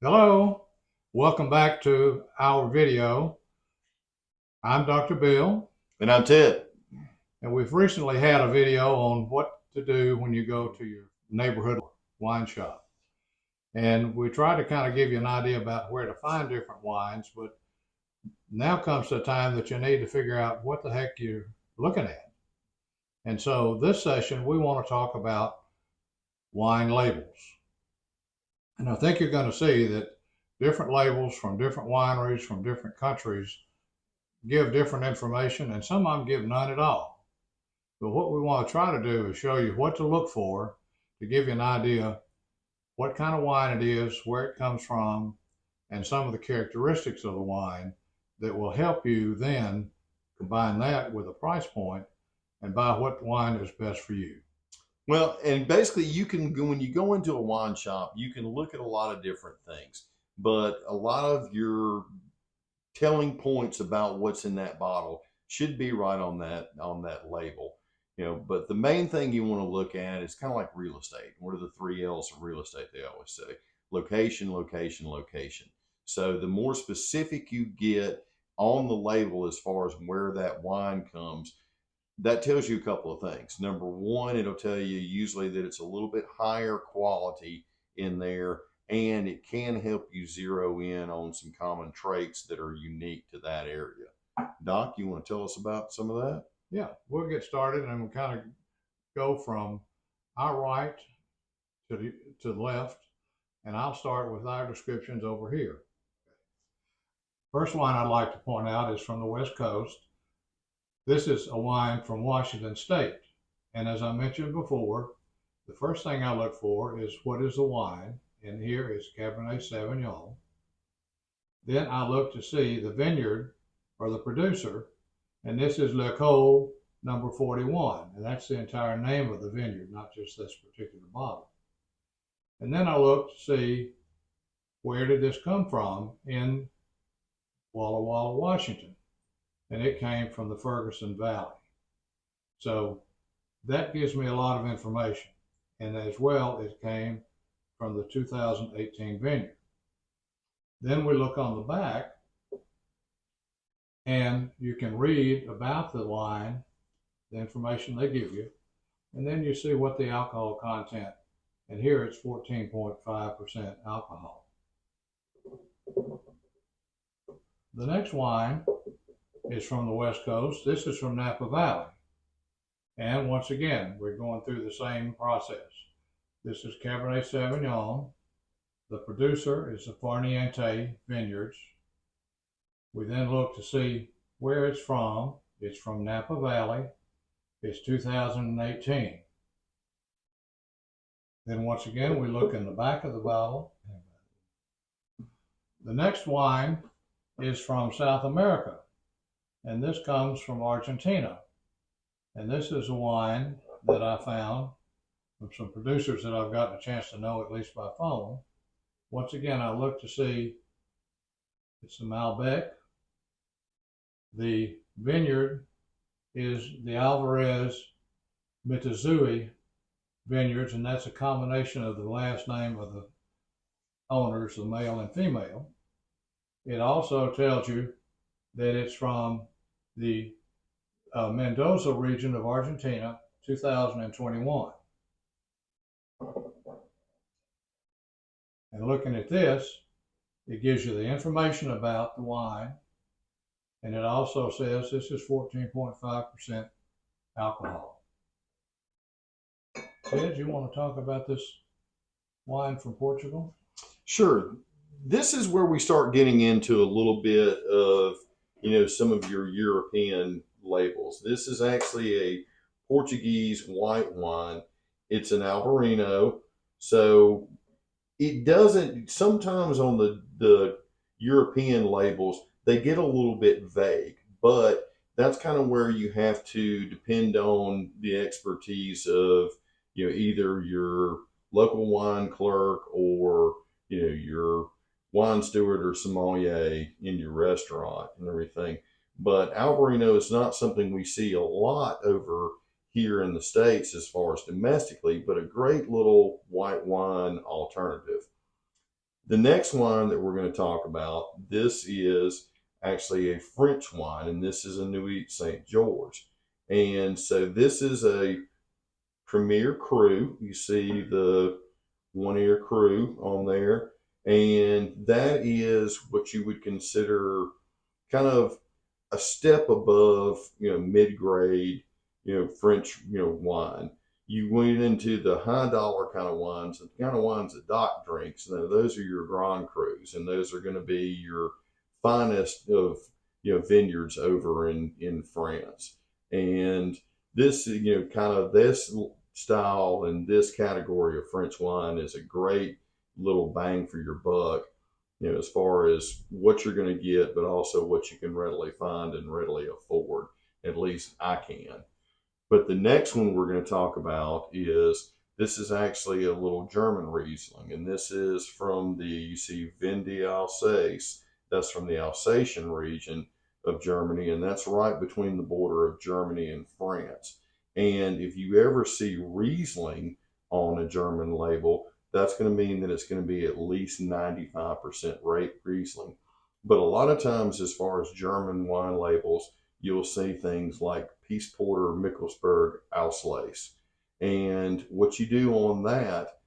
Hello, welcome back to our video. I'm Dr. Bill, And I'm Ted. and we've recently had a video on what to do when you go to your neighborhood wine shop. And we try to kind of give you an idea about where to find different wines, but now comes the time that you need to figure out what the heck you're looking at. And so this session, we want to talk about wine labels. And I think you're going to see that different labels from different wineries from different countries give different information, and some of them give none at all. But what we want to try to do is show you what to look for to give you an idea what kind of wine it is, where it comes from, and some of the characteristics of the wine that will help you then combine that with a price point and buy what wine is best for you. Well, and basically, you can go when you go into a wine shop, you can look at a lot of different things, but a lot of your telling points about what's in that bottle should be right on that label. But the main thing you want to look at is kind of like real estate. What are the three L's of real estate? They always say location, location, location. So the more specific you get on the label as far as where that wine comes, that tells you a couple of things. Number one, it'll tell you usually that it's a little bit higher quality in there, and it can help you zero in on some common traits that are unique to that area. Doc, you want to tell us about some of that? Yeah, we'll get started and we'll kind of go from our right to the left, and I'll start with our descriptions over here. First wine I'd like to point out is from the West Coast. This is a wine from Washington State. And as I mentioned before, the first thing I look for is what is the wine, and here is Cabernet Sauvignon. Then I look to see the vineyard or the producer, and this is L'Ecole number 41, and that's the entire name of the vineyard, not just this particular bottle. And then I look to see where did this come from in Walla Walla, Washington, and it came from the Ferguson Valley. So that gives me a lot of information, and as well it came from the 2018 vineyard. Then we look on the back, and you can read about the wine, the information they give you, and then you see what the alcohol content, and here it's 14.5% alcohol. The next wine is from the West Coast. This is from Napa Valley. And once again, we're going through the same process. This is Cabernet Sauvignon. The producer is the Farniente Vineyards. We then look to see where it's from. It's from Napa Valley. It's 2018. Then once again, we look in the back of the bottle. The next wine is from South America, and this comes from Argentina. And this is a wine that I found from some producers that I've gotten a chance to know, at least by phone. Once again, I look to see it's the Malbec. The vineyard is the Alvarez Mitazuí Vineyards, and that's a combination of the last name of the owners, the male and female. It also tells you that it's from the Mendoza region of Argentina, 2021. And looking at this, it gives you the information about the wine, and it also says this is 14.5% alcohol. Ted, you want to talk about this wine from Portugal? Sure. This is where we start getting into a little bit of, some of your European labels. This is actually a Portuguese white wine. It's an Albarino. So it doesn't, sometimes on the European labels, they get a little bit vague, but that's kind of where you have to depend on the expertise of, either your local wine clerk or, your wine steward or sommelier in your restaurant and everything. But Albarino is not something we see a lot over here in the States as far as domestically, but a great little white wine alternative. The next wine that we're going to talk about, this is actually a French wine, and this is a Nuit Saint George. And so this is a Premier Cru. You see the one ear Cru on there, and that is what you would consider kind of a step above, mid grade, French, wine. You went into the high dollar kind of wines, the kind of wines that Doc drinks. Now, those are your Grand Crus, and those are going to be your finest of, vineyards over in France. And this, kind of this style and this category of French wine is a great little bang for your buck, as far as what you're going to get, but also what you can readily find and readily afford. At least I can. But the next one we're going to talk about is, this is actually a little German Riesling, and this is from you see Vin d'Alsace. That's from the Alsatian region of Germany, and that's right between the border of Germany and France. And if you ever see Riesling on a German label, that's going to mean that it's going to be at least 95% Riesling. But a lot of times, as far as German wine labels, you'll see things like Peace Porter, Michelsberg, Auslese. And what you do on that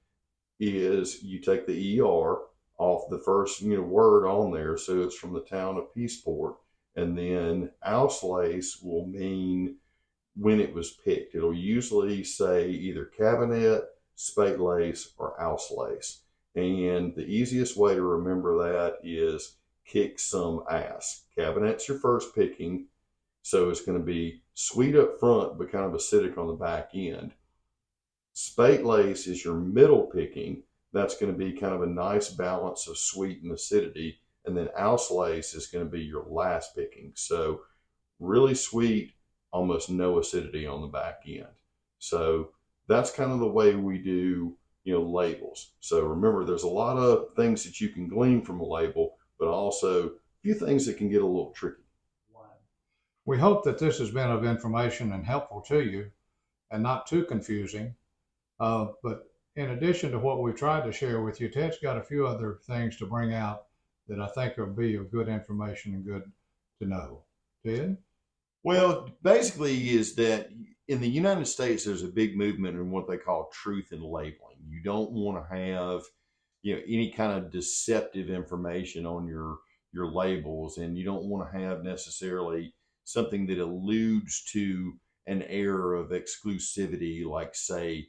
is you take the ER off the first word on there, so it's from the town of Peaceport, and then Auslese will mean when it was picked. It'll usually say either Cabernet, Spätlese, or Auslese. And the easiest way to remember that is kick some ass. Cabinet's your first picking, so it's going to be sweet up front, but kind of acidic on the back end. Spätlese is your middle picking. That's going to be kind of a nice balance of sweet and acidity. And then Auslese is going to be your last picking. So really sweet, almost no acidity on the back end. So that's kind of the way we do, labels. So remember, there's a lot of things that you can glean from a label, but also a few things that can get a little tricky. We hope that this has been of information and helpful to you and not too confusing. But in addition to what we tried to share with you, Ted's got a few other things to bring out that I think will be of good information and good to know. Ted? Well, basically is that in the United States, there's a big movement in what they call truth in labeling. You don't want to have, any kind of deceptive information on your labels, and you don't want to have necessarily something that alludes to an air of exclusivity, like say,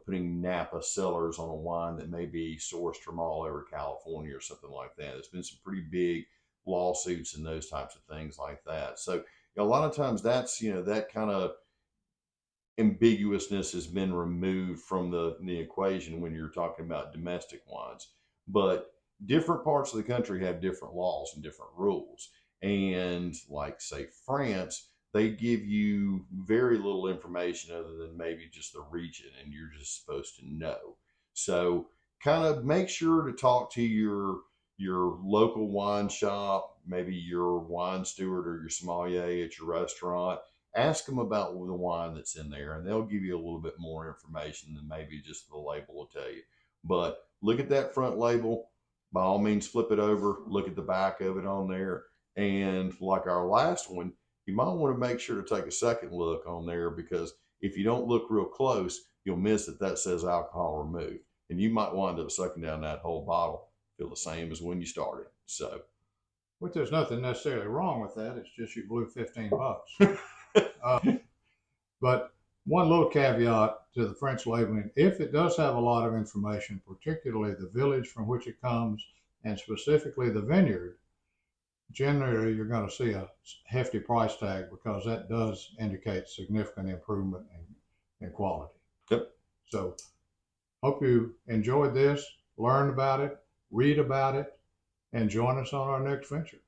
putting Napa Cellars on a wine that may be sourced from all over California or something like that. There's been some pretty big lawsuits and those types of things like that. So a lot of times that's, that kind of ambiguousness has been removed from the equation when you're talking about domestic wines. But different parts of the country have different laws and different rules. And like, say, France, they give you very little information other than maybe just the region, and you're just supposed to know. So kind of make sure to talk to your local wine shop, maybe your wine steward or your sommelier at your restaurant. Ask them about the wine that's in there, and they'll give you a little bit more information than maybe just the label will tell you. But look at that front label. By all means, flip it over. Look at the back of it on there. And like our last one, you might want to make sure to take a second look on there, because if you don't look real close, you'll miss that says alcohol removed. And you might wind up sucking down that whole bottle, feel the same as when you started. So, which there's nothing necessarily wrong with that. It's just you blew $15. But one little caveat to the French labeling: if it does have a lot of information, particularly the village from which it comes and specifically the vineyard, generally you're going to see a hefty price tag, because that does indicate significant improvement in quality. Yep. So hope you enjoyed this, learned about it, read about it, and join us on our next venture.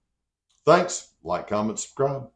Thanks. Like, comment, subscribe.